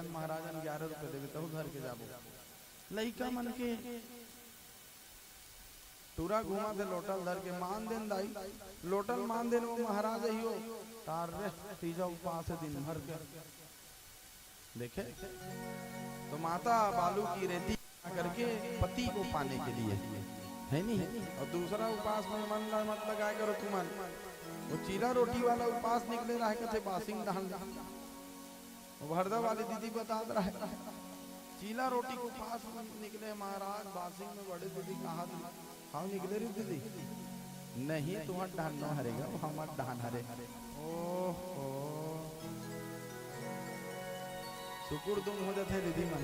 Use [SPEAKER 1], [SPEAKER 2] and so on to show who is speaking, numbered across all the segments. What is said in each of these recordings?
[SPEAKER 1] देखन महाराजन 11 रुपए देवे तो घर के जाबो लइका मन के टूरा घुमा दे लोटल धर के मान देन दाई लोटल मान देन वो महाराज ही हो तार रे तीजा उपवास दिन भर के देखे तो माता बालू की रेती करके पति को पाने के लिए है नहीं। और दूसरा उपास में मन मत लगाए करो तुम वो चीला रोटी वाला उपास निकले रहा है बासिंग दहन हरदा वाली दीदी बता रहा है चीला रोटी को पास निकले महाराज बासिंग में बड़े दीदी कहा हाँ निकले रे दीदी नहीं तुम्हारा डान न हरेगा वो हमारा डान हरे ओहो शुक्र तुम हो जाते दीदी मन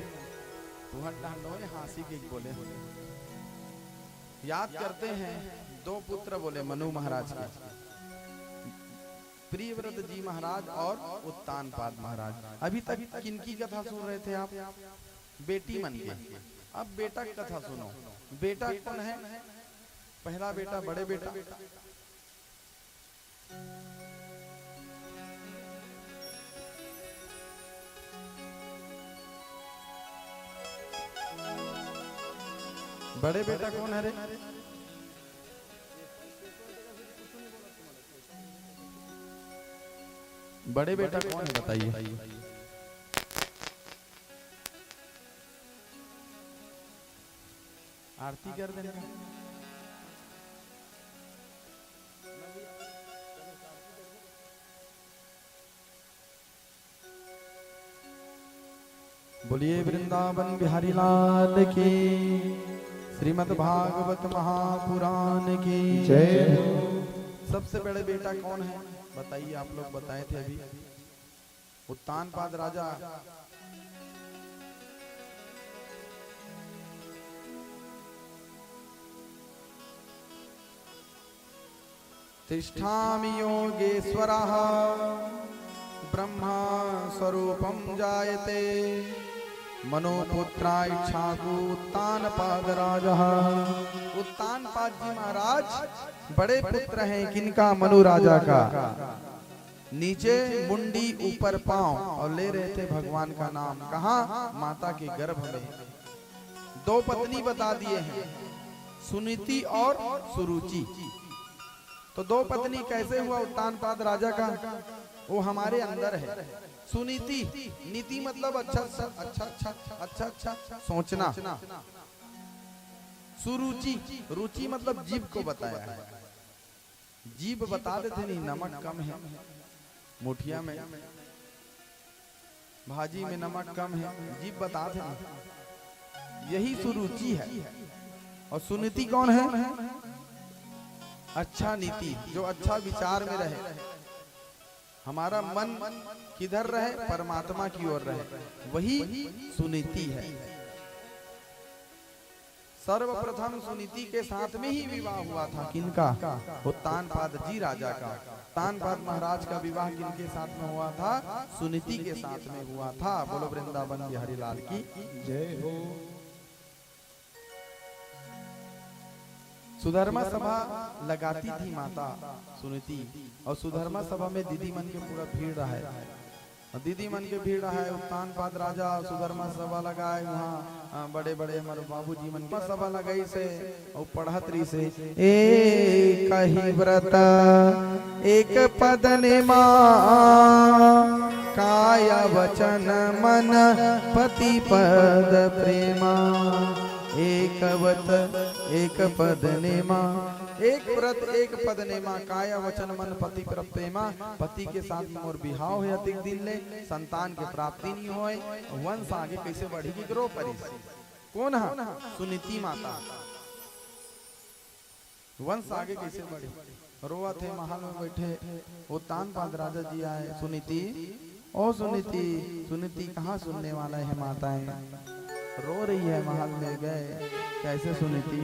[SPEAKER 1] तुम्हारा डान न हाँसी के बोले याद करते हैं दो पुत्र बोले मनु महाराज के प्रियव्रत जी महाराज और उत्तानपाद महाराज। अभी तक किनकी कथा सुन रहे थे आप? बेटी मन के। अब बेटा की कथा सुनो। बेटा कौन है? पहला बेटा बड़े बेटा बड़े बेटा कौन है रे? बड़े बेटा कौन है बताइए? आरती कर देना। बोलिए वृंदावन बिहारी लाल की, श्रीमद् भागवत महापुराण की जय। सबसे बड़े बेटा कौन है बताइए? आप लोग बताए थे अभी। उत्तानपाद राजा तिष्ठामि योगेश्वरः ब्रह्मा स्वरूपं जायते मनोपुत्रा इच्छाकु उत्तानपाद राजा। उत्तानपाद जी महाराज बड़े पुत्र हैं किनका? मनु राजा का। नीचे मुंडी ऊपर पांव और ले रहे थे भगवान का नाम। कहाँ? माता के गर्भ में। दो पत्नी बता दिए हैं, सुनीति और सुरुचि। तो दो पत्नी कैसे हुआ उत्तानपाद राजा का? वो हमारे अंदर है। सुनीति, नीति मतलब अच्छा अच्छा अच्छा अच्छा अच्छा सोचना। सुरुचि, रुचि मतलब जीभ को बताया है। जीभ बता देते नहीं नमक कम है, मुठिया में भाजी में नमक कम है, जीभ बता देते। यही सुरुचि है। और सुनीति कौन है? अच्छा नीति, जो अच्छा विचार में रहे, हमारा मन किधर रहे? परमात्मा की ओर रहे, वही सुनीति है। सर्वप्रथम सुनीति के साथ में ही विवाह हुआ था। किनका? उत्तानपाद जी राजा का। उत्तानपाद महाराज का विवाह किनके साथ में हुआ था? सुनीति के साथ में हुआ था। बोलो वृंदावन बिहारी लाल की जय हो। सुधर्मा सभा लगाती थी माता सुनीति, और सुधर्मा सभा में दीदी मन के पूरा भीड़ रहा है। दीदी मन के भीड़ रहा है। उत्तानपाद राजा सुधर्मा सभा लगाए, वहाँ बड़े बड़े हमारे बाबूजी मन की सभा लगाई से और पढ़ात्री से एक ही व्रत एक पद निमा काया वचन मन पति पद प्रेमा। एक व्रत एक पद नेमा, एक व्रत एक पद नेमा काया वचन मन पति प्रेमा। पति के साथ मोर बिहाव है अधिक दिन ले, संतान के प्राप्ति नहीं होए, वंश आगे कैसे बढ़ेगी? करो परिस। कौन है? सुनीति माता। वंश आगे कैसे बढ़े? रोआ थे महल में बैठे, उत्तानपाद राजा जी आए। सुनीति, ओ सुनीति, सुनीति कहाँ सुनने वाला है? माताएं रो रही है। महल में गए, कैसे सुनीति?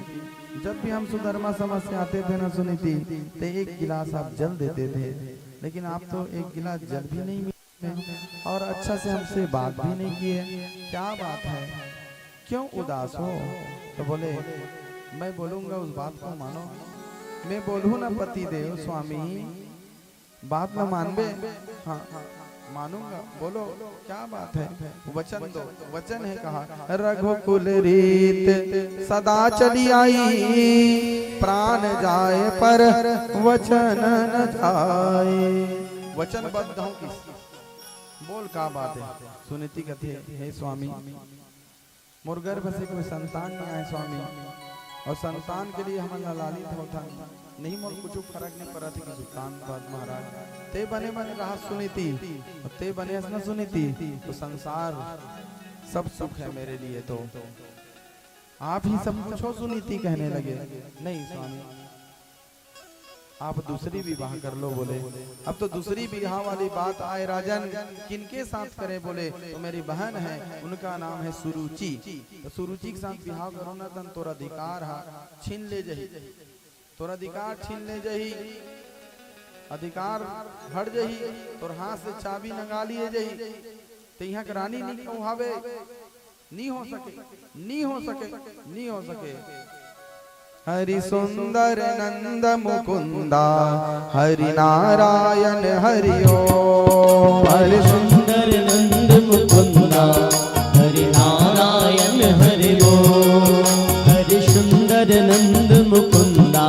[SPEAKER 1] जब भी हम सुधर्मा समझ से आते थे ना सुनीति, तो एक गिलास आप जल देते थे, लेकिन आप तो एक गिलास जल भी नहीं मिले और अच्छा से हमसे बात भी नहीं किए। क्या बात है? क्यों उदास हो? तो बोले मैं बोलूंगा उस बात को मानो। मैं बोलूँ ना पति देव स्वामी, बात न मानबे? हाँ मानूंगा। बोलो क्या बात है, वचन दो। वचन है कहा, रघुकुल रीत सदा चली आई, प्राण जाए पर वचन न जाए। वचनबद्ध हूँ किस, बोल क्या बात है। सुनीति कथे, हे स्वामी मोर गर्भ से कोई संतान न आए स्वामी, और संतान के लिए हम लालित होता नहीं, मोर कुछ फर्क नहीं पड़ा थी कि सुल्तान बाद महाराज ते बने बने रहा सुनीति, ते बने न सुनीति, तो संसार सब सुख है मेरे लिए। तो आप ही सब कुछ हो सुनीति कहने लगे। नहीं स्वामी, आप दूसरी विवाह कर लो। बोले अब तो दूसरी विवाह वाली बात आए राजन, किनके साथ करे? बोले तो मेरी बहन है, उनका नाम है सुरुचि। तो सुरुचि के साथ विवाह करो ना, तन तोरा अधिकार छीन ले जही, तोरा अधिकार छीन ले जही, अधिकार हट जही, तोर हाथ से चाबी नंगा लिए जही। तो यहाँ रानी नहीं कहवे, नहीं हो सके, नहीं हो सके, नहीं हो सके। हरि सुंदर नंद मुकुंदा, हरि नारायण हरि ओम।
[SPEAKER 2] हरि सुंदर नंद मुकुंदा, हरि नारायण हरि ओम। हरि सुंदर नंद मुकुंदा,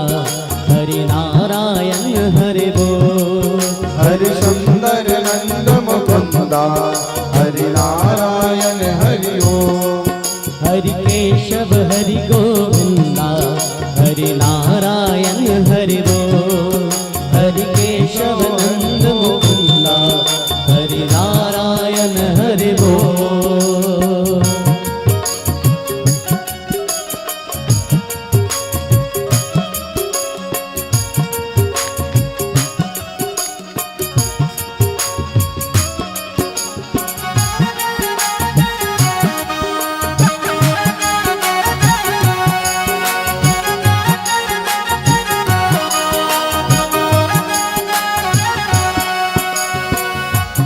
[SPEAKER 2] हरि नारायण हरि ओम।
[SPEAKER 1] हरि सुंदर नंद मुकुंदा, हरि नारायण हरि ओम।
[SPEAKER 2] हरि केशव हरि गोविंदा, हरि नारायण हरि बोल। हरि केशव नंद मुकुंदा, हरि नारायण हरि बोल।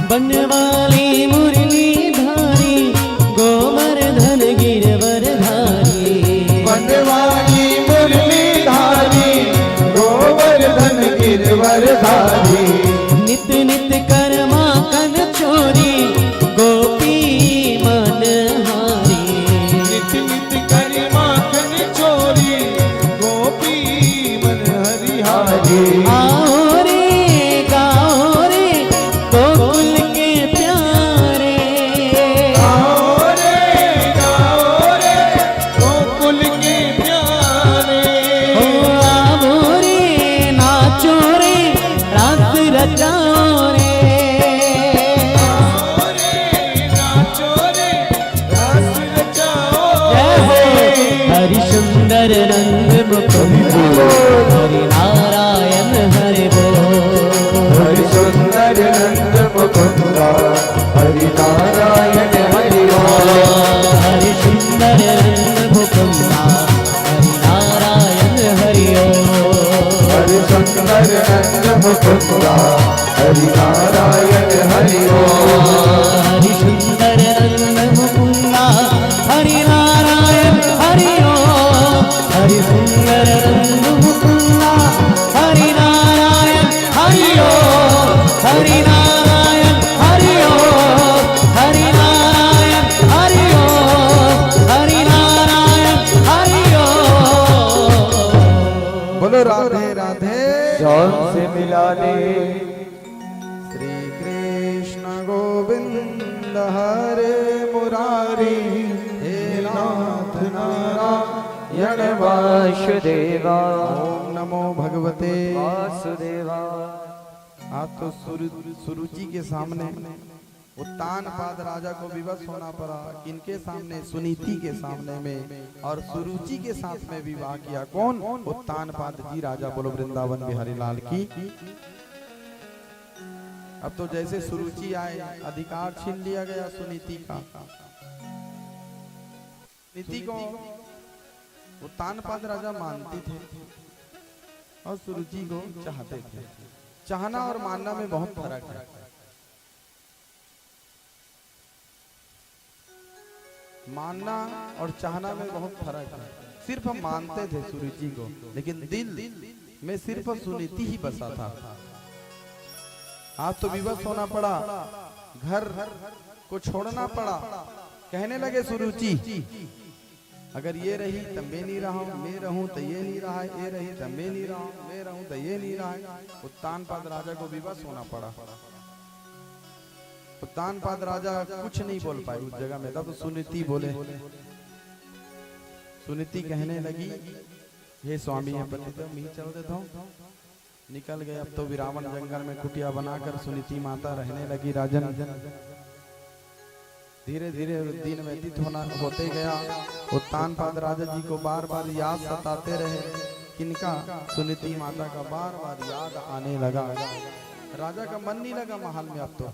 [SPEAKER 2] बनवाली मुरली धारी, गोवर्धन गिरवर धारी।
[SPEAKER 1] बनवाली मुरली धारी, गोवर्धन गिरवर धारी।
[SPEAKER 2] नित नित कर्मा कन चोरी, गोपी मन हारी।
[SPEAKER 1] नित नित कर्मा कन चोरी, गोपी मन हरिहारी।
[SPEAKER 2] आओ रे गाओ रे गोकुल के प्यारे।
[SPEAKER 1] आओ रे गाओ रे गोकुल के प्यारे।
[SPEAKER 2] ओ आओ रे नाचो रे रास रचाओ रे।
[SPEAKER 1] आओ रे नाचो रे रास रचाओ।
[SPEAKER 2] हरि सुंदर रंग मुकुंदा, हरि नारायण हरि बोल।
[SPEAKER 1] हरि सुंदर नंद मुकुंदा, हरि नारायण हरि ओम।
[SPEAKER 2] हरि सुंदर रंग मुकुंदा, हरि नारायण हरि ओम।
[SPEAKER 1] हरि सुंदर नंद मुकुंदा, हरि नारायण हरि ओम।
[SPEAKER 2] हरि सुंदर रंग मुकुंदा, हरि नारायण हरि ओम। हरि सुंदर रंग मुकुंदा, हरि नारायण हरि ओम। हरि नारायण हरि ओम। हरि नारायण हरि ओम। हरि नारायण हरि ओम।
[SPEAKER 1] बोलो राधे राधे
[SPEAKER 3] जौन से मिला ले।
[SPEAKER 1] श्री कृष्ण गोविंद हरे मुरारी, हे नाथ नारायण
[SPEAKER 3] वासुदेवा,
[SPEAKER 1] ओम नमो भगवते
[SPEAKER 3] वासुदेवा।
[SPEAKER 1] आज तो सुरुचि के सामने उत्तानपाद राजा को विवश होना पड़ा। किनके सामने? सुनीति के सामने में, और सुरुचि के साथ में विवाह किया। कौन? उत्तानपाद जी राजा। बोलो वृंदावन बिहारी लाल की। अब तो जैसे सुरुचि आए, अधिकार छीन लिया गया सुनीति का। सुनीति को उत्तानपाद राजा मानते थे और सुरुचि को चाहते थे। चाहना और मानना में बहुत फर्क है। मानना और चाहना में बहुत फर्क है। सिर्फ हम मानते थे सुरुचि को, लेकिन दिल में सिर्फ सुनीति ही बसा था। आज तो विवश होना पड़ा घर को छोड़ना पड़ा। कहने लगे सुरुचि, अगर ये रही तो मैं नहीं रहा हूं, मैं रहूं तो ये नहीं रहा है, ये रही तो मैं नहीं रहा हूं, मैं रहूं तो ये नहीं रहा है। उत्तानपाद राजा को विवश होना पड़ा। उत्तानपाद राजा कुछ नहीं बोल पाए उस जगह में। तब सुनीति बोले, सुनीति कहने लगी, हे स्वामी है पति तो मैं चल देता हूँ। निकल गए। अब तो विरावन जंगल में कुटिया बनाकर सुनीति माता रहने लगी। राजन धीरे धीरे दिन व्यतीत होते गया। उत्तानपाद राजा जी को बार बार याद सताते रहे। किनका? सुनीति माता का बार बार याद आने लगा। राजा का मन नहीं लगा महल में। अब तो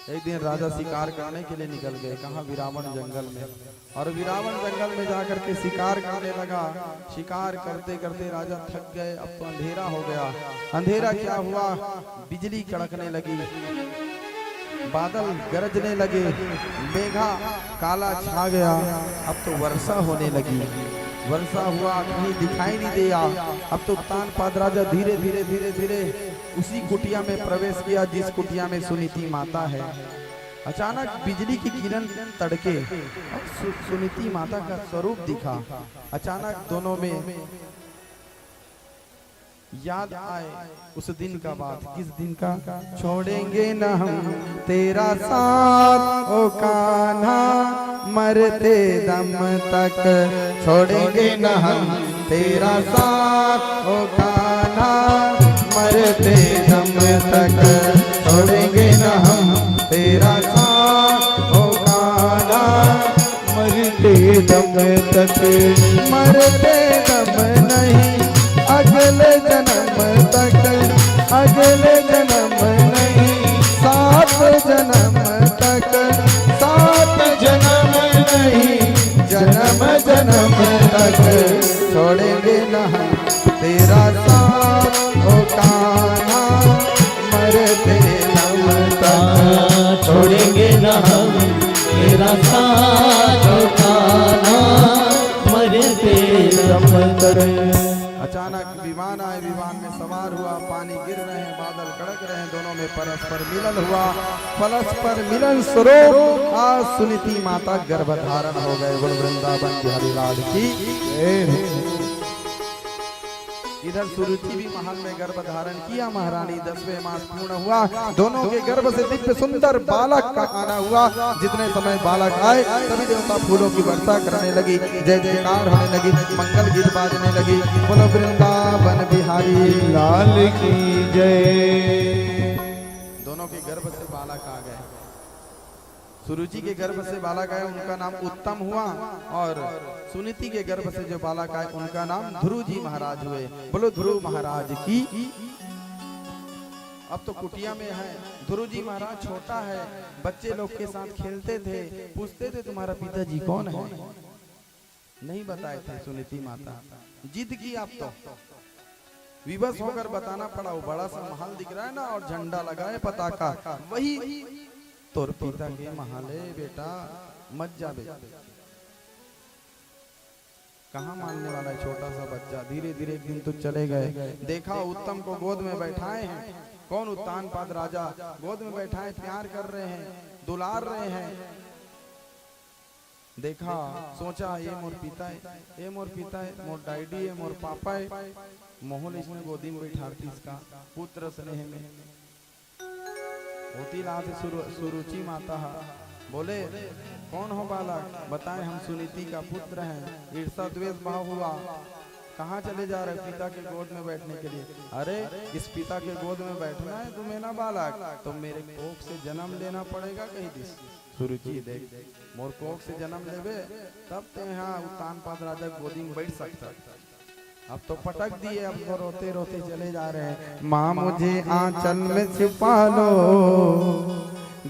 [SPEAKER 1] एक दिन राजा शिकार करने के लिए निकल गए। कहाँ? विरावन जंगल में। और विरावन जंगल में जाकर के शिकार करने लगा। शिकार करते करते राजा थक गए। अब तो अंधेरा हो गया। अंधेरा क्या हुआ? बिजली कड़कने लगी, बादल गरजने लगे, मेघा काला छा गया। अब तो वर्षा होने लगी। वर्षा हुआ, कहीं दिखाई नहीं दिया। अब तो उत्तानपाद राजा धीरे धीरे धीरे धीरे उसी कुटिया में प्रवेश किया जिस कुटिया में सुनीति माता है। अचानक बिजली की किरण तड़के, अब सुनीति माता का स्वरूप दिखा। अचानक दोनों में याद आए उस दिन का बात। किस दिन का? छोड़ेंगे न हम तेरा साथ ओ कान्हा, मरते दम तक छोड़ेंगे न हम तेरा साथ ओ कान्हा, मरते दम तक छोड़ेंगे न हम तेरा साथ ओ कान्हा, मरते दम तक। मरते दम नहीं अगले जन्म तक, अगले जन्म नहीं सात जन्म तक, सात जन्म नहीं जन्म जन्म तक छोड़ेंगे न हम तेरा साथ ओ कान्हा, मरते दम तक
[SPEAKER 2] छोड़ेंगे न हम तेरा साथ ओ कान्हा, मरते दम तक।
[SPEAKER 1] अचानक विमान आए, विमान में सवार हुआ, पानी गिर रहे हैं, बादल कड़क रहे हैं, दोनों में परस्पर मिलन हुआ। परस्पर मिलन स्वरूप आज सुनीति माता गर्भधारण हो गए। बोल वृंदावन बिहारी लाल की। इधर सुरुचि भी महल में गर्भधारण किया। महारानी 10वें मास पूर्ण हुआ। दोनों के गर्भ से दिव्य सुंदर बालक का आना हुआ। जितने समय बालक आए सभी देवता फूलों की वर्षा करने लगी, जय जयकार होने लगी, मंगल गीत बाजने लगी। बोलो वृंदावन बिहारी
[SPEAKER 2] लाल की जय।
[SPEAKER 1] दोनों के गर्भ से बालक आ गए। सुरुचि के गर्भ से बालक आए, उनका नाम उत्तम हुआ। और सुनीति के गर्भ से जो बालक आए उनका नाम ध्रुव जी महाराज हुए। बोलो ध्रुव महाराज की। अब तो कुटिया में है। ध्रुव जी महाराज छोटा है, बच्चे लोग के साथ खेलते थे। पूछते थे तुम्हारा पिताजी कौन है? नहीं बताए थे सुनीति माता। जिद की। अब तो विवश होकर बताना पड़ा। वो बड़ा सा महल दिख रहा है ना, और झंडा लगा है पताका, वही तोर पिता के महल है बेटा, मत जा बेटा। कहाँ मानने वाला है छोटा सा बच्चा। धीरे धीरे एक दिन तो चले गए। देखा उत्तम को गोद में बैठाए हैं। कौन? उत्तानपाद राजा गोद में बैठाए, प्यार कर रहे हैं, दुलार रहे हैं। देखा, सोचा ये मोर पिता है, ये मोर पिता है, मोर डैडी है, मोर पापा है। मोहन इसने गोदी में बैठाती इसका पुत्र स्नेह में होती लाभ। सुरुचि माता बोले कौन हो बालक? बताएं हम सुनीति का पुत्र हैं। ईर्षा द्वेष भाव हुआ। कहाँ चले जा रहे? पिता के गोद में बैठने के लिए। अरे इस पिता के गोद में बैठना है तुम्हें ना बालक, तो मेरे कोख से जन्म लेना पड़ेगा कहीं दिस। सुरुचि देख, मोर कोख से जन्म लेवे तब तो यहाँ उत्तानपाद राजा गोदी में बैठ सकता। अब तो पटक दिए। अब तो रोते रोते चले जा रहे हैं। माँ मुझे आंचल में छिपा लो,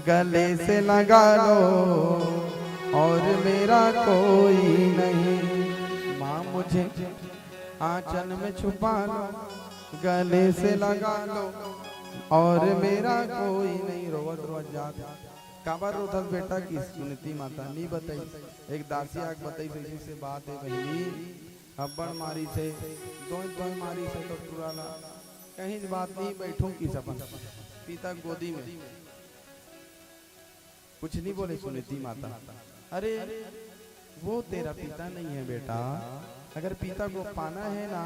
[SPEAKER 1] गले से लगा लो, और मेरा कोई नहीं। माँ मुझे आंचल में छुपा लो, गले से लगा लो, और मेरा कोई नहीं। रोवत रोवत जात काबर रोधत बेटा की? सुनीति माता नहीं बताई। एक दासी आग बताई से बात है बहनी, अब्बड़ मारी से दो मारी से तो पुराना कहीं बात नहीं। बैठूं की सपन पिता गोदी में कुछ नहीं बोले सुनीति माता। अरे वो तेरा पिता नहीं है बेटा, अगर पिता को पाना है ना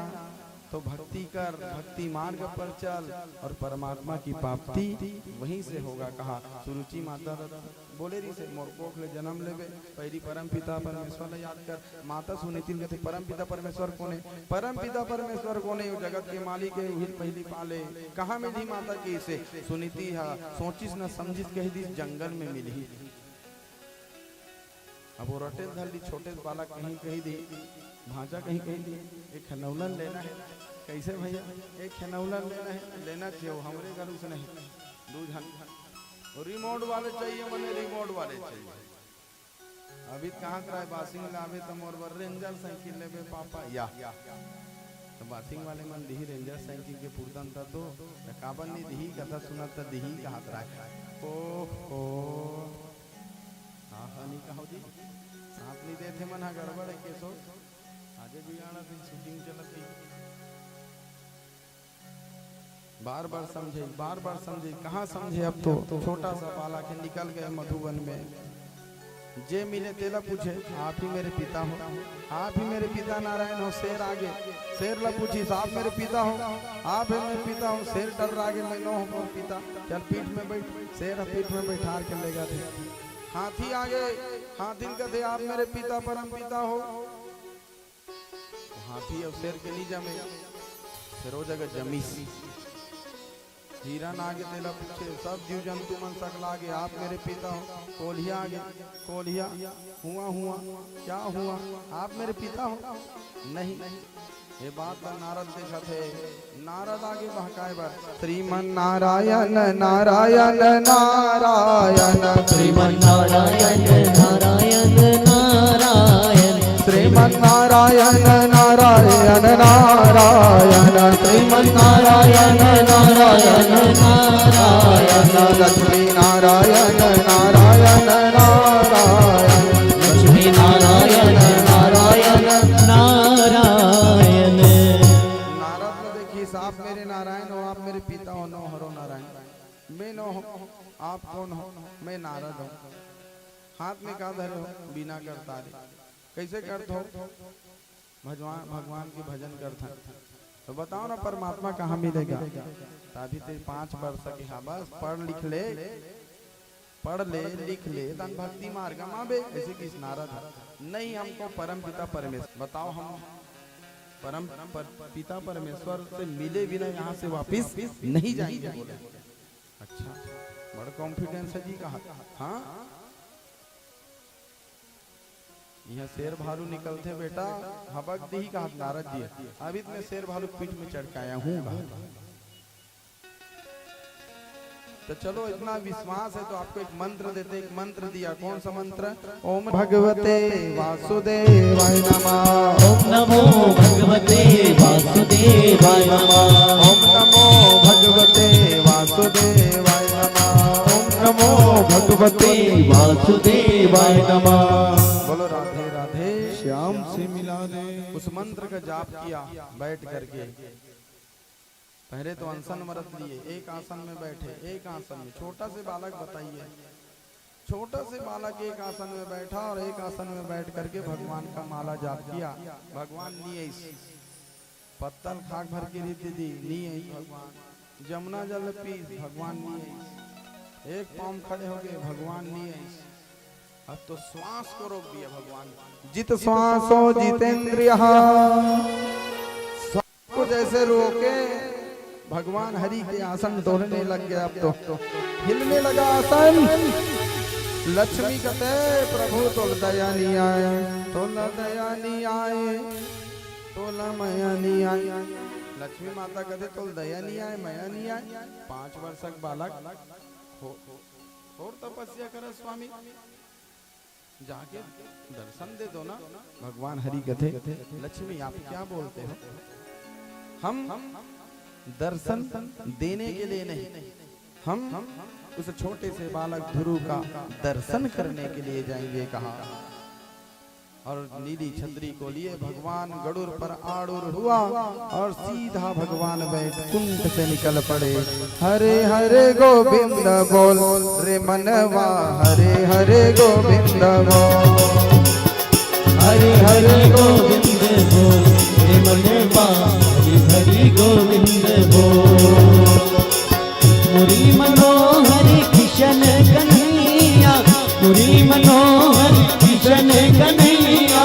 [SPEAKER 1] तो भक्ति कर, भक्ति मार्ग पर चल और परमात्मा की प्राप्ति वहीं से होगा। कहा सुरुचि माता बोले रही से मोर कोख ले जन्म लेवे, पहली परम पिता परमेश्वर ने याद कर। माता सुनीति कहते परम पिता परमेश्वर कोने, परम पिता परमेश्वर कोने, वो जगत के मालिक है, वही पहली पाले। कहाँ मिली माता की से सुनीति हा सोचिस न समझिस कह दी जंगल में मिली। अब वो रटे धली छोटे बालक कहीं कहीं दी, भांजा कहीं कहीं दी, एक खनौलन लेना है। कैसे भैया एक खनौलन लेना है, लेना चाहिए हमरे घर से नहीं, दूध रिमोट वाले चाहिए, मने रिमोट वाले चाहिए। अभी कहाँ कराए बासिंग लावे तो मोर बर रेंजर साइकिल लेवे पापा या तो बासिंग वाले मन दिही रेंजर साइकिल के पूर्तन था तो काबन नहीं दिही कथा सुना था दिही कहाँ कराए। ओ हाँ नहीं कहो दी सांप नहीं देते मन गड़बड़ है केसो आगे बिगाड़ा फिर शूटिंग चलती। बार बार समझे, बार बार समझे, कहाँ समझे। अब तो छोटा सा बाला के निकल गए मधुबन में, जे मिले तेला पूछे आप ही मेरे पिता हो, आप ही मेरे पिता नारायण हो। शेर आगे शेर ला पूछी आप मेरे पिता हो, आप है मेरे पिता हो। शेर डर आगे मैं नो हूँ पिता, चल पीठ में बैठ। शेर पीठ में बैठा के ले गए। हाथी आगे हाथी कहते आप मेरे पिता परम पिता हो। हाथी अब शेर के नहीं जमे, शेरो जगह जमी। हिरन आगे तेला पूछे सब जीव जंतु मन सकला आगे आप मेरे पिता हो। कोल्हिया आगे कोल्हिया हुआ हुआ क्या हुआ आप मेरे पिता हो। नहीं ये बात का नारद देखा थे, नारद आगे बहकाए बार श्रीमन नारायण नारायण नारायण
[SPEAKER 2] श्रीमन नारायण नारायण नारायण
[SPEAKER 1] श्रीमन नारायण नारायण नारायण
[SPEAKER 2] श्रीमन नारायण नारायण नारायण
[SPEAKER 1] लक्ष्मी नारायण नारायण नारायण
[SPEAKER 2] लक्ष्मी नारायण नारायण नारायण।
[SPEAKER 1] नारद ने देखी आप मेरे नारायण हो, आप मेरे पिता हो। नो हरो नारायण मैं नो हो, आप कौन हो। मैं नारद हूँ। हाथ में का धरे हो, बिना करता रे कैसे करते हो। भगवान के भजन करता तो बताओ ना परमात्मा कहाँ मिलेगा। तभी तेरे 5 वर्ष के हाँ बस पढ़ लिख ले, पढ़ ले लिख ले तन भक्ति मार्ग मावे। ऐसे किस नारद है नहीं, हमको परम पिता परमेश्वर बताओ, हम परम पिता परमेश्वर से मिले बिना यहाँ से वापिस नहीं जाएंगे। अच्छा बड़ा कॉन्फिडेंस है जी कहा। हाँ यहाँ शेर भालू निकलते बेटा हबक दी कहा नारद जी। अभी मैं शेर भालू पीठ में चढ़काया हूँ। तो चलो इतना विश्वास है तो आपको एक मंत्र देते। एक मंत्र दिया, कौन सा मंत्र। ओम भगवते वासुदेवाय नमः।
[SPEAKER 2] ओम नमो भगवते वासुदेवाय नमः।
[SPEAKER 1] ओम नमो भगवते वासुदेवाय नमः। ओम नमो भगवते
[SPEAKER 2] वासुदेवाय नमः।
[SPEAKER 1] बोलो राधे राधे
[SPEAKER 2] श्याम से मिला दे।
[SPEAKER 1] उस मंत्र का जाप किया बैठ करके। पहले तो अनशन व्रत लिए, एक आसन में बैठे, एक आसन में। छोटा से बालक बताइए, छोटा से बालक एक आसन में बैठा और एक आसन में बैठ करके भगवान का माला जाप किया। भगवान नहीं पत्तल खाक भर के रीति दी नहीं, भगवान जमुना जल पी भगवान नहीं, एक पाँव खड़े हो गए भगवान नहीं। अब तो श्वास को रोक दिया भगवान। जित श्वासो जितेंद्रिय को जैसे रोके भगवान हरि के आसन डोलने लग गया। अब तो हिलने लगा आसन। लक्ष्मी कहते प्रभु तोल दया नहीं आए, तोल दया नहीं आए, तोल मया नहीं आए। लक्ष्मी माता कहते तोल दया नहीं आए, मया नहीं आए। 5 वर्षक बालक और तपस्या करे स्वामी, जाके दर्शन दे दो ना। भगवान हरि कहते लक्ष्मी आप क्या बोलते हो, हम दर्शन देने के लिए नहीं, हम उस छोटे से बालक ध्रुव का दर्शन करने के लिए जाएंगे। कहा और नीली छतरी को लिए भगवान गरुड़ पर आरूढ़ हुआ और सीधा भगवान बैकुंठ से निकल पड़े। हरे हरे गोविंद बोल रे मनवा, हरे हरे गोविंद बोल,
[SPEAKER 2] हरे हरे गोविंद बोल रे मनवा, हरि हरि गोविंद बोल। मुरली मनोहर किशन कन्हैया, मुरली मनोहर किशन कन्हैया,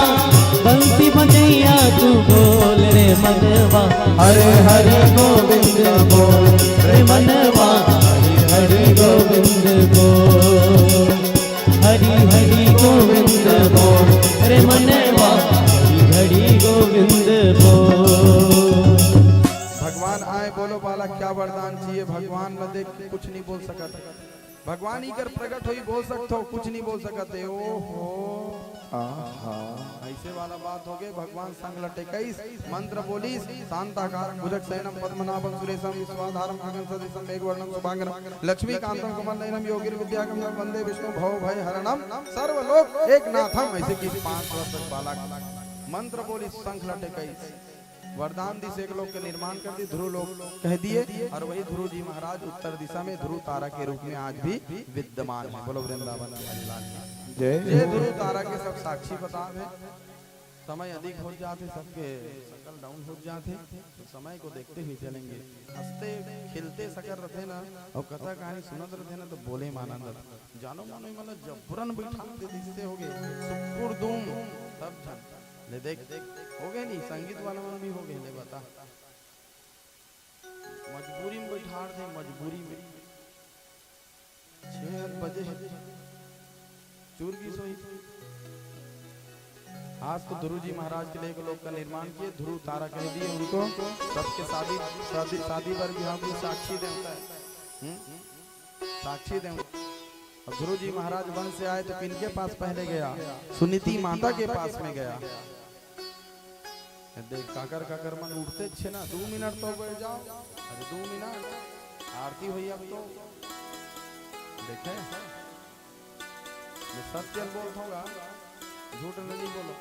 [SPEAKER 2] बंसी बजैया तू बोल रे मनवा, हरे हरे गोविंद बोल रे मनवा, हरि हरि गोविंद बोल, हरि हरि गोविंद बोल रे मनवा, हरि हरि गोविंद बोल।
[SPEAKER 1] भगवान आए, बोलो बाला क्या वरदान चाहिए। भगवान न देख के कुछ नहीं बोल सकते, भगवान ही कर प्रकट हुई बोल सकते हो, कुछ नहीं बोल सकते। ओहो आहा, ऐसे वाला बात हो गए। भगवान संग लटे कईस मंत्र बोलीस, शांताकारं भुजगशयनं पद्मनाभं सुरेशं विश्वाधारं गगन सदृशं मेघवर्णं शुभांगं लक्ष्मीकांतं कमलनयनं योगिर्विद्यागम्यं वंदे विष्णु भव भय हरणं सर्वलोक एकनाथम। ऐसे की 5 वर्ष तक बालक मंत्र बोली, शंख लटे कईस, वरदान दिस एक लोक के निर्माण कर दी, ध्रुव लोक कह दिए। और वही ध्रुव जी महाराज उत्तर दिशा में ध्रुव तारा के रूप में आज भी विद्यमान है। बोलो वृंदावन जय। ध्रुव तारा के सब साक्षी बता है। समय अधिक हो जाते, सबके सकल डाउन हो जाते, तो समय को देखते हुए चलेंगे। हंसते खिलते सकर रहे ना और कथा कहानी सुनत रहे ना, तो बोले मानंद जानो मानो मतलब जबरन बैठा दिखते हो गए सुकुर दूम सब जन ले देख हो गए नहीं। संगीत वाला मन भी हो गए ले बता, मजबूरी में बैठा थे, मजबूरी में 6 बजे चूर की सोई। आज तो ध्रुव जी महाराज के लिए एक लोक का निर्माण किए, ध्रुव तारा कह दिए उनको। सबके शादी पर भी हम साक्षी देता है, साक्षी दें। और ध्रुव जी महाराज वन से आए तो किनके पास पहले गया? सुनीति माता के पास में गया। देख काकर काकर मन उठते छे ना, 2 मिनट तो बैठ जाओ। अरे 2 मिनट आरती हुई, अब तो देखे मैं सत्य बोल होगा, झूठ नहीं बोलो।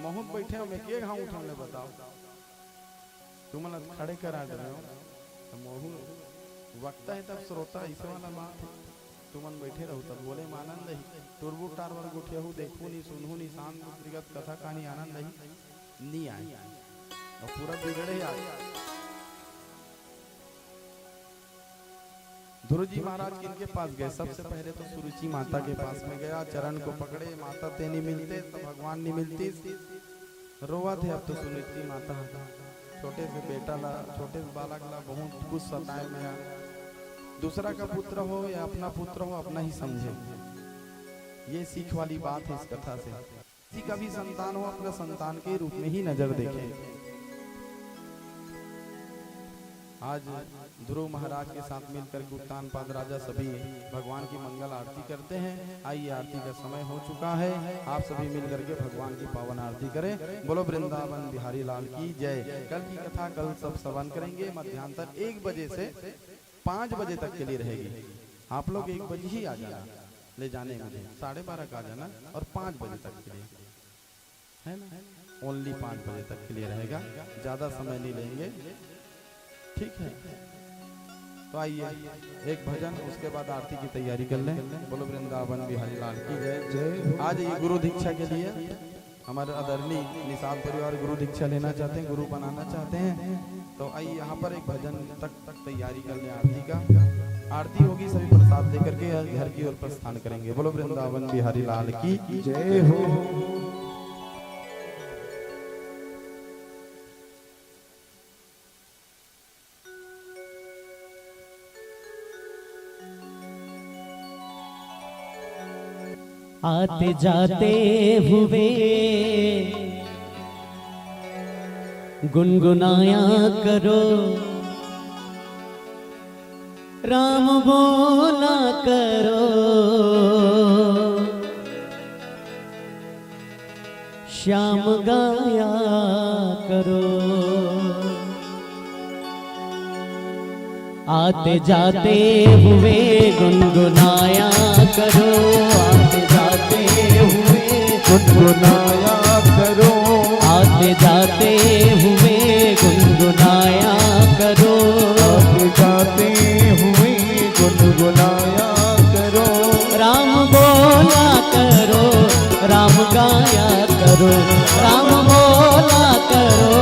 [SPEAKER 1] बहुत बैठे हो, मैं के घाव उठाने बताओ। तुम खड़े करा रहे हो तो मोहू वक्ता है तब श्रोता, इस वाला बात है। तुमन बैठे रहो तब बोले आनंद ही, टुरबू टार वर गुठियहू देखू नहीं सुनहू नहीं, शांत कथा कहानी आनंद ही नहीं आई और पूरा बिगड़े आए। ध्रुव जी महाराज किनके पास गए? सबसे पहले तो सुरुचि माता के पास में गया, चरण को पकड़े, माता ते नहीं मिलते तो भगवान नहीं मिलती, रोवा थे। अब तो सुरुचि माता छोटे से बेटा ला, छोटे से बालक ला बहुत कुछ सताए में, दूसरा का पुत्र हो या अपना पुत्र हो अपना ही समझे। ये सीख वाली बात है इस कथा से। किसी का भी संतान हो अपने संतान के रूप में ही नजर देखे। आज ध्रुव महाराज के साथ मिलकर उत्तान पाद राजा सभी भगवान की मंगल आरती करते हैं। आइए आरती का समय हो चुका है, आप सभी मिलकर के भगवान की पावन आरती करें। बोलो वृंदावन बिहारी लाल की जय। कल की कथा कल सब श्रवण करेंगे। मध्यांतर 1 बजे से 5 बजे तक के लिए रहेगी। आप लोग 1 बजे ही आ जाना, ले जाने में 12:30 का आ जाना और 5 बजे तक के लिए है ना, ओनली 5 बजे तक के लिए रहेगा, ज्यादा समय नहीं लेंगे, ठीक है। तो आइए एक भजन, उसके बाद आरती की तैयारी कर लें। बोलो वृंदावन बिहारी लाल की जय। आज ये गुरु दीक्षा के लिए हमारे आदरणीय निषाद परिवार गुरु दीक्षा लेना चाहते हैं, गुरु बनाना चाहते हैं, तो आइए यहाँ पर एक भजन तक तैयारी कर लें आरती का। आरती होगी, सभी प्रसाद देकर के घर की ओर प्रस्थान करेंगे। बोलो वृंदावन बिहारी लाल की जय हो।
[SPEAKER 2] आते जाते हुए गुनगुनाया करो, राम बोला करो, श्याम गाया करो। आते जाते हुए गुनगुनाया करो, आते जाते हुए गुनगुनाया जाते हुए गुनगुनाया करो,
[SPEAKER 3] आप जाते हुए गुनगुनाया करो।
[SPEAKER 2] राम बोला करो, राम गाया करो, राम बोला करो,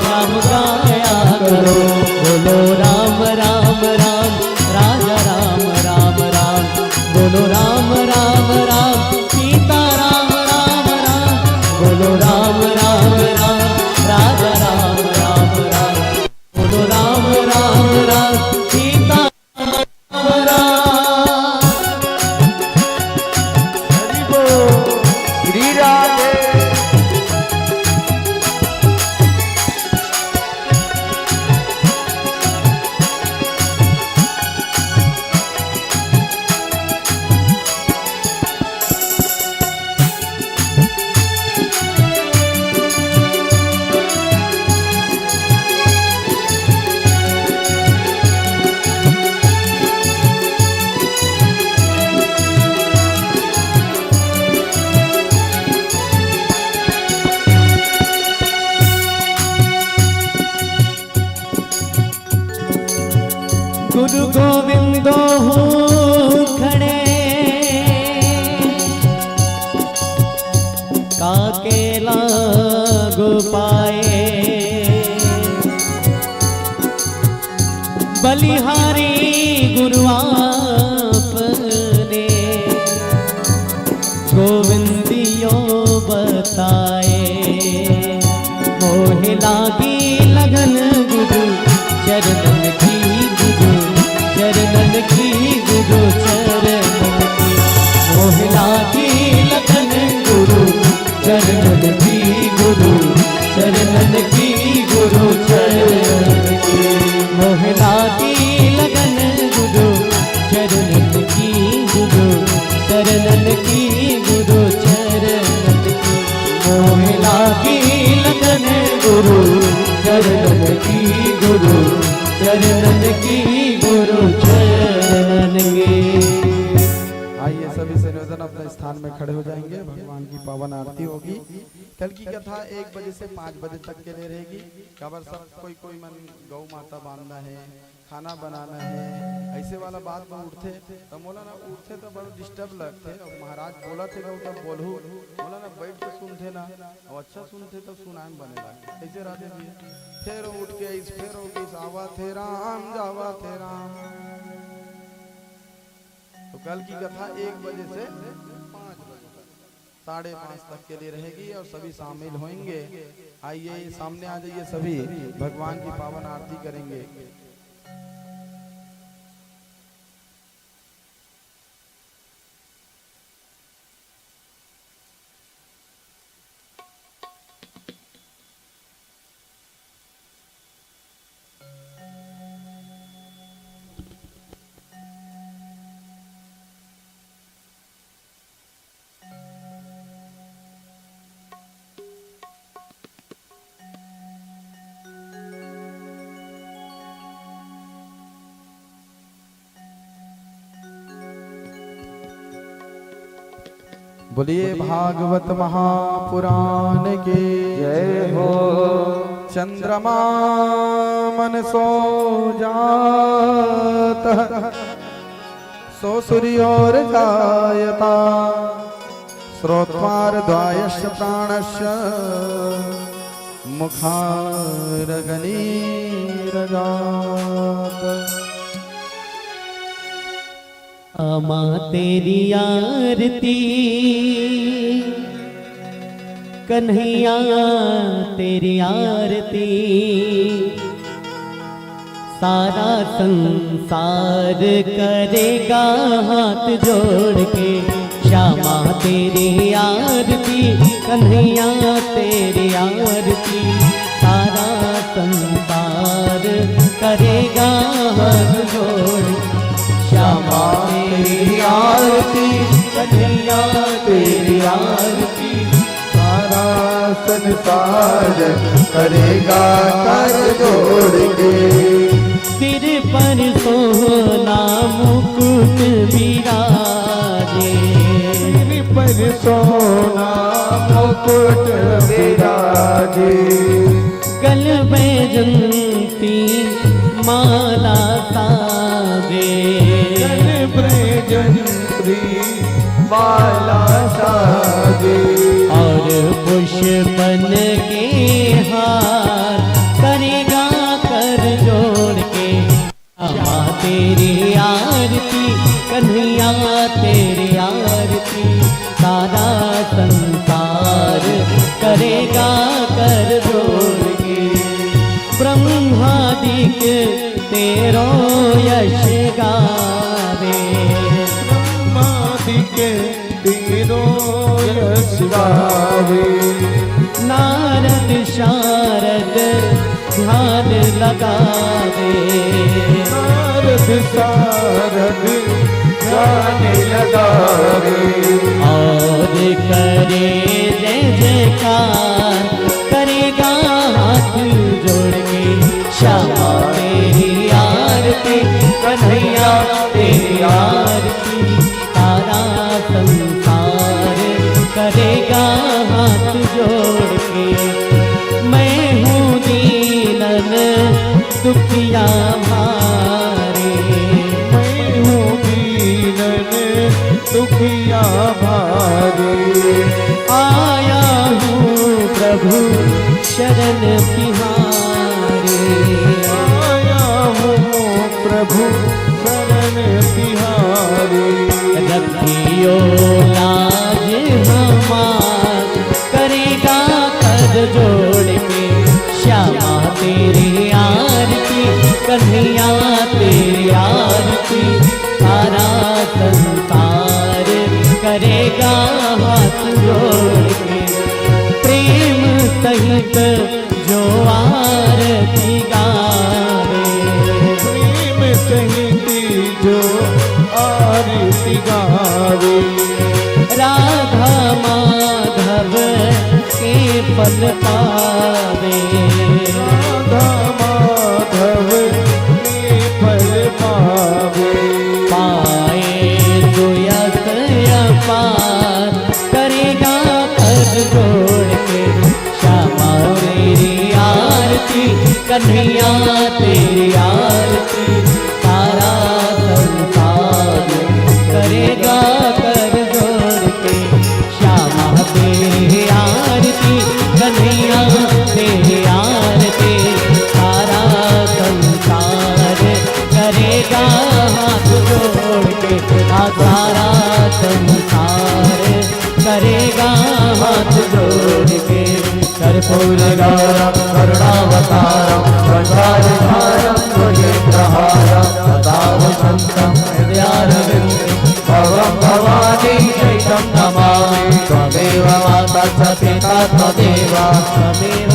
[SPEAKER 2] राम गाया करो। बोलो राम राम राम, राजा राम राम राम, बोलो राम राम राम, सीता राम राम राम, बोलो राम राम राम, राजा राम राम राम, बोलो राम राम राम, सीता राम राम।
[SPEAKER 3] हरि बोल, श्री राधे।
[SPEAKER 2] गुरु गोविंदो हूँ खड़े, काके लागू पाए, बलिहारी गुरु आपने गोविंदियों बताए। मोह लागी लगन गुरु चरणन की, गुरु चरणन की, गुरु चरणन की। मोह लागी लगन गुरु चरणन की, गुरु चरणन की, गुरु चरणन की। मोह लागी लगन गुरु चरणन की, गुरु चरणन की, गुरु चरणन की। मोह लागी लगन गुरु चरणन की, गुरु चरणन की, गुरु चरणन की।
[SPEAKER 1] आइए सभी से निवेदन अपने स्थान में खड़े हो जाएंगे, भगवान की पावन आरती होगी। कल की कथा 1 बजे से 5 बजे तक के लिए रहेगी। खबर सब कोई मन गौ माता बांधना है, खाना बनाना है, ऐसे वाला बात में उठते तो बोला ना, उठते तो बड़ा डिस्टर्ब लगते। और महाराज बोला थे गौ तब बोलू, बोला ना बैठ के सुनते ना, और अच्छा सुनते तो सुनाए बनेगा। ऐसे राधे जी फिर उठ के इस फिर आवा थे राम जावा थे राम। तो कल की कथा 1 बजे से 5 बजे तक, 5:30 तक के लिए रहेगी और सभी शामिल होंगे। आइए सामने आ जाइए, सभी भगवान की पावन आरती करेंगे। बोलिए भागवत महापुराण के
[SPEAKER 3] जय हो।
[SPEAKER 1] चंद्रमा मन सो जात, सो सूर्योर जायता, श्रोत्वार्द्वायस्य प्राणस्य मुखारगनीरजात।
[SPEAKER 2] माँ तेरी आरती, कन्हैया तेरी आरती, सारा संसार करेगा हाथ जोड़ के। श्यामा तेरी आरती, कन्हैया तेरी आरती, सारा संसार करेगा हाथ जोड़ के। श्यामा तेरी आरती, कन्हैया तेरी आरती,
[SPEAKER 3] सारा संसार करेगा कर जोड़ के।
[SPEAKER 2] सिर पर सोना मुकुट विराजे,
[SPEAKER 3] सिर पर सोना मुकुट विराजे,
[SPEAKER 2] गल बैजंती माला साजे
[SPEAKER 3] ब्रजंत्री माला साजे
[SPEAKER 2] और पुष्पन के हार करेगा कर जोड़ के श्यामा तेरी आरती कन्हैया तेरी आरती सारा संसार करेगा कर जोड़ के ब्रह्मादिक तेरो यश गावे
[SPEAKER 3] ब्रह्मादिक तेरो यश गावे
[SPEAKER 2] नारद शारद ध्यान लगावे
[SPEAKER 3] नारद शारद ध्यान लगावे
[SPEAKER 2] और करे जय जयकार करेगा हाथ जोड़ के श्यामा तेरी आरती कन्हैया तेरी आरती सारा संसार करेगा हाथ जोड़ के मैं हूँ दीनन दुखिया भारे
[SPEAKER 3] मैं हूँ दीनन दुखिया भारे
[SPEAKER 2] आया हूँ प्रभु शरण तिहारे
[SPEAKER 3] आया हूँ प्रभु शरण तिहारे
[SPEAKER 2] रखियो लाज हमार करेगा कर जोड़ के श्यामा तेरी आरती कन्हैया तेरी आरती सारा संसार करेगा हाथ जोड़ के प्रेम सहित जो आरती गावे
[SPEAKER 3] प्रेम सहित जो आरती गावे
[SPEAKER 2] राधा माधव के पद पावे
[SPEAKER 3] राधा माधव के फल पावे
[SPEAKER 2] पाए जो यश अपार करेगा कर जोड़ के श्यामा तेरी आरती कन्हैया तेरी आरती सारा संसार करेगा कर जोड़ के श्यामा तेरी आरती कन्हैया तेरी आरती सारा संसार करेगा हाथ जोड़ के सारा संसार करेगा हाथ जोड़ के कर्पूर गौरम करुणावतारम पंचाधारम त्वयेन्द्रहारम सदा वसन्तं हृदयारविन्दे भवं भवानी चैतं नमामि त्वमेव माता च पिता त्वमेव त्वमेव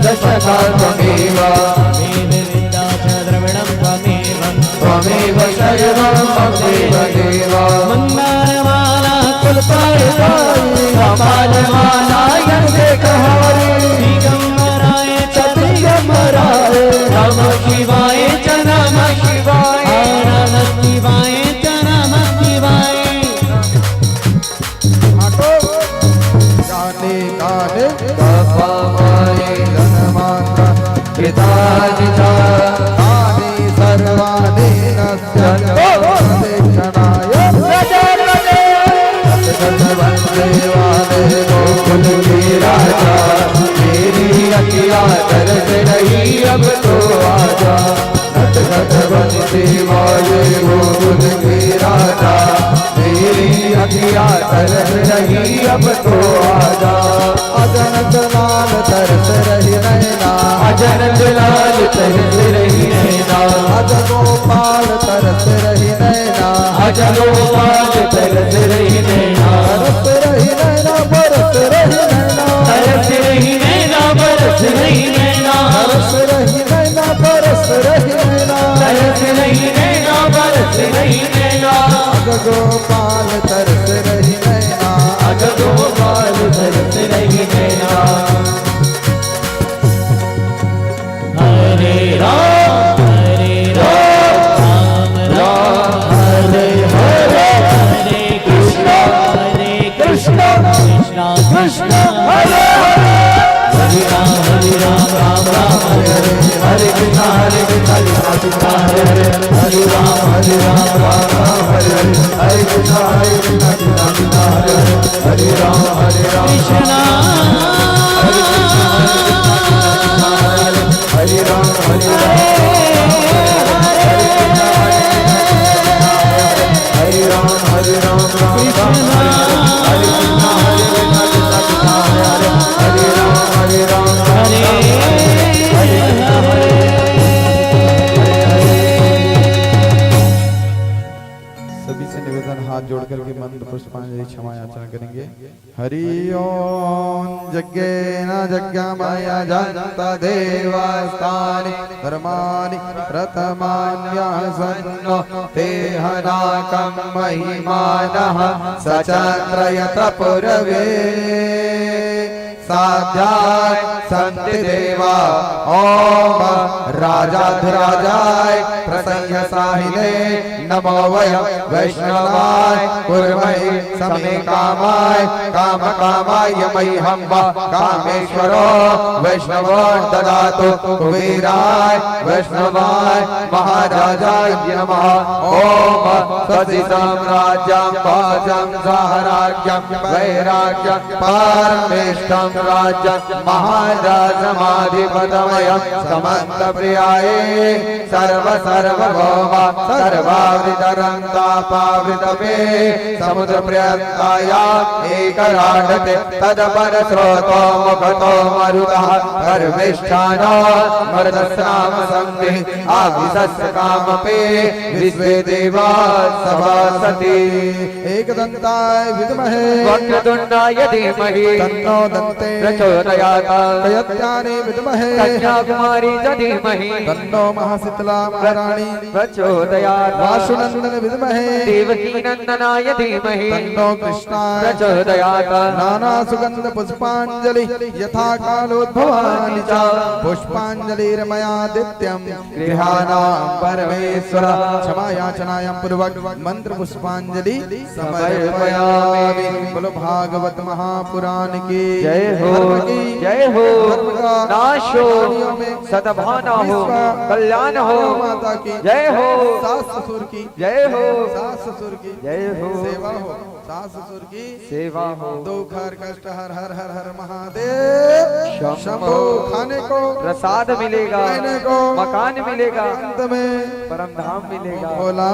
[SPEAKER 2] दशका त्वमेव त्वमेव विद्या च द्रविणं त्वमेव त्वमेव सर्वं त्वमेव देव मन्दारमाला कुलपाणि कपालमाला यस्य कहारे दिगंबराय च दिगंबराय नमः शिवाय च नमः शिवाय नमः शिवाय च नमः शिवाय
[SPEAKER 3] जाने काले कपामाये धनमाता पितानि च तानि सर्वाणि नश्यन्तो देशनाय वन्दे वाले गोकुल के राजा मेरी अखियाँ तरस रही अब तो आजा नट नट वन्दे वाले गोकुल के राजा मेरी अखियाँ तरस रही अब तो आजा अजनत लाल तरस रही नैना अजनत लाल तरस रही नैना अज गोपाल तरस रही नैना अज गोपाल तरस रही नैना तरस रही नैना बरस रही नैना तरस रही नैना बरस रही नैना तरस रही नैना बरस रही नैना तरस रही नैना बरस रही नैना अज गोपाल तरस रही नैना अज गोपाल तरस रही नैना
[SPEAKER 2] हरे राम राम राम हरे हरे हरे कृष्ण कृष्ण कृष्ण हरे हरे हरे राम राम राम हरे हरे,
[SPEAKER 3] हरे कृष्णा कृष्णा कृष्णा हरे हरे, हरे राम राम राम हरे हरे, हरे कृष्णा कृष्णा कृष्णा हरे हरे, हरे राम
[SPEAKER 2] कृष्णा
[SPEAKER 3] हरे राम हरे राम हरे राम हरे राम राम राम हरे हरे, कृष्णा कृष्णा कृष्णा हरे हरे, हरे राम राम
[SPEAKER 2] हरे
[SPEAKER 1] सभी से निवेदन हाथ जोड़ करके मंत्र पुष्पांजलि क्षमा याचना करेंगे। हरि ओम यज्ञेन यज्ञमय जन्त देवस्थानि धर्माणि प्रथमान्यासन्नो तेहनाकं महिमानः सचन्द्रयत पुरवे साध्याय सन्ति देवा ओम राजाधिराजाय प्रसह्य साहिने नमो वयं वैष्णवाय कुर्महे समे कामाय काम कामाय मह्यं वा कामेश्वरो वैष्णवो ददातु कुबेराय वैष्णवाय महाराजाय नमः ओम सति साम्राज्यं वाजं साहराज्यं वैराग्यं पारमेष्ठं राज्यं महाराजमाधिपतमयं समस्त प्रियाय सर्व सर्वभौमा सर्वावृतरन्तापावृतमे समुद्र पर्यन्ताया एकराडते तदपर स्रोतो मुखतो मरुतः परमेष्ठानो मरुदस्नाम संगे आविशस्य कामपे विश्वे देवा सभासति एकदन्ताय विद्महे वक्रतुण्डाय धीमहि तन्नो दन्ते प्रचोदयात् प्रयत्यानि विद्महे कन्याकुमारी च धीमहि तन्नो महाशीतला महाराणी प्रचोदयात् वासुनन्दन विद्महे देवकी नन्दनाय धीमहि तन्नो कृष्णाय प्रचोदयात् नाना सुगन्ध पुष्पाञ्जलि यथा कालोद्भवानि च पुष्पाञ्जलिर्मयादित्यं गृहाणां परमेश्वर क्षमा याचनायां पूर्वक मंत्र पुष्पाञ्जलि समर्पयामि। बोलो भागवत महापुराण की
[SPEAKER 3] जय हो, जय हो। नाश हो, सद्भावना हो, कल्याण हो,
[SPEAKER 1] माता की
[SPEAKER 3] जय हो,
[SPEAKER 1] सास ससुर की
[SPEAKER 3] जय हो,
[SPEAKER 1] सास ससुर की
[SPEAKER 3] जय हो,
[SPEAKER 1] सेवा हो, सास ससुर की
[SPEAKER 3] सेवा हो,
[SPEAKER 1] दुख हर कष्ट हर हर हर हर महादेव शंभो। खाने को
[SPEAKER 3] प्रसाद मिलेगा,
[SPEAKER 1] रहने को
[SPEAKER 3] मकान मिलेगा,
[SPEAKER 1] अंत में
[SPEAKER 3] परम धाम मिलेगा।
[SPEAKER 1] भोला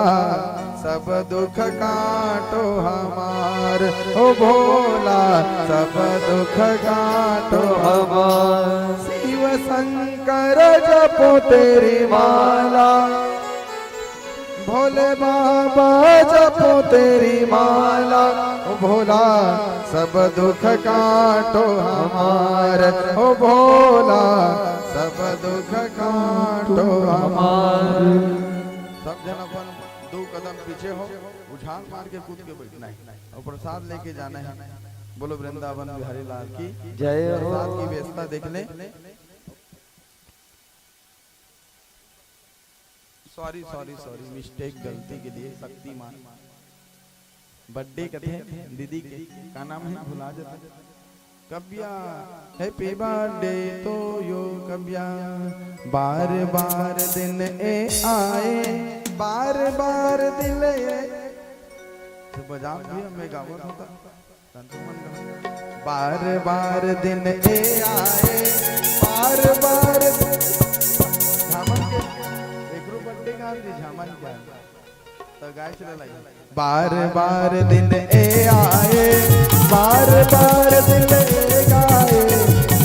[SPEAKER 1] सब दुख काटो हमार, ओ भोला सब दुख काटो हमार। शिव शंकर जपो तेरी माला, भोले बाबा जपो तेरी माला, ओ भोला सब दुख काटो हमार, ओ भोला सब दुख काटो हमार। सब जन अपन 2 कदम पीछे हो, उछाल मार के कूद के बैठना है और प्रसाद लेके जाना है। बोलो वृंदावन बिहारी लाल की
[SPEAKER 3] जय हो।
[SPEAKER 1] प्रसाद की व्यवस्था देख ले। सॉरी सॉरी सॉरी मिस्टेक, गलती के लिए शक्तिमान बर्थडे कथे दीदी के का नाम है भुला जाता कव्या। हैप्पी बर्थडे तो यो कव्या, बार बार दिन ए आए, बार बार दिल ए तो बजा भी हमें गावत होता बार बार दिन ए आए, बार बार झामन के एकरो बर्थडे का झामन क्या तो गाय चले लगे। बार बार दिन ए आए, बार बार दिल ए गाए,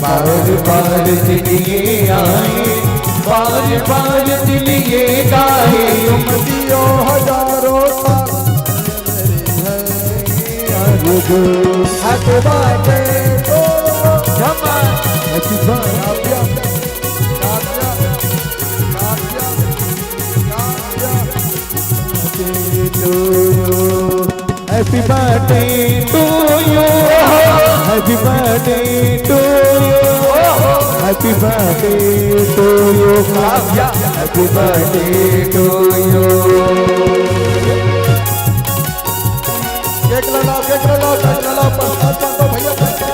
[SPEAKER 2] बार बार दिन ये आए, बार बार दिन ये गाए।
[SPEAKER 1] तुम दियो हजारों साल हैप्पी बर्थडे तो
[SPEAKER 2] क्षमा
[SPEAKER 1] happy birthday
[SPEAKER 2] Happy birthday to you, happy birthday to you, happy birthday to you, happy birthday to you.
[SPEAKER 1] Cake ला लो, केक ला लो, केक ला लो, प्रसाद दो भैया, प्रसाद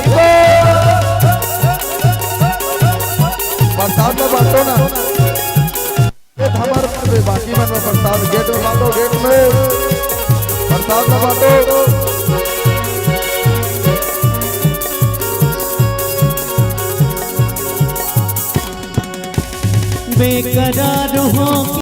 [SPEAKER 4] बेकरार हो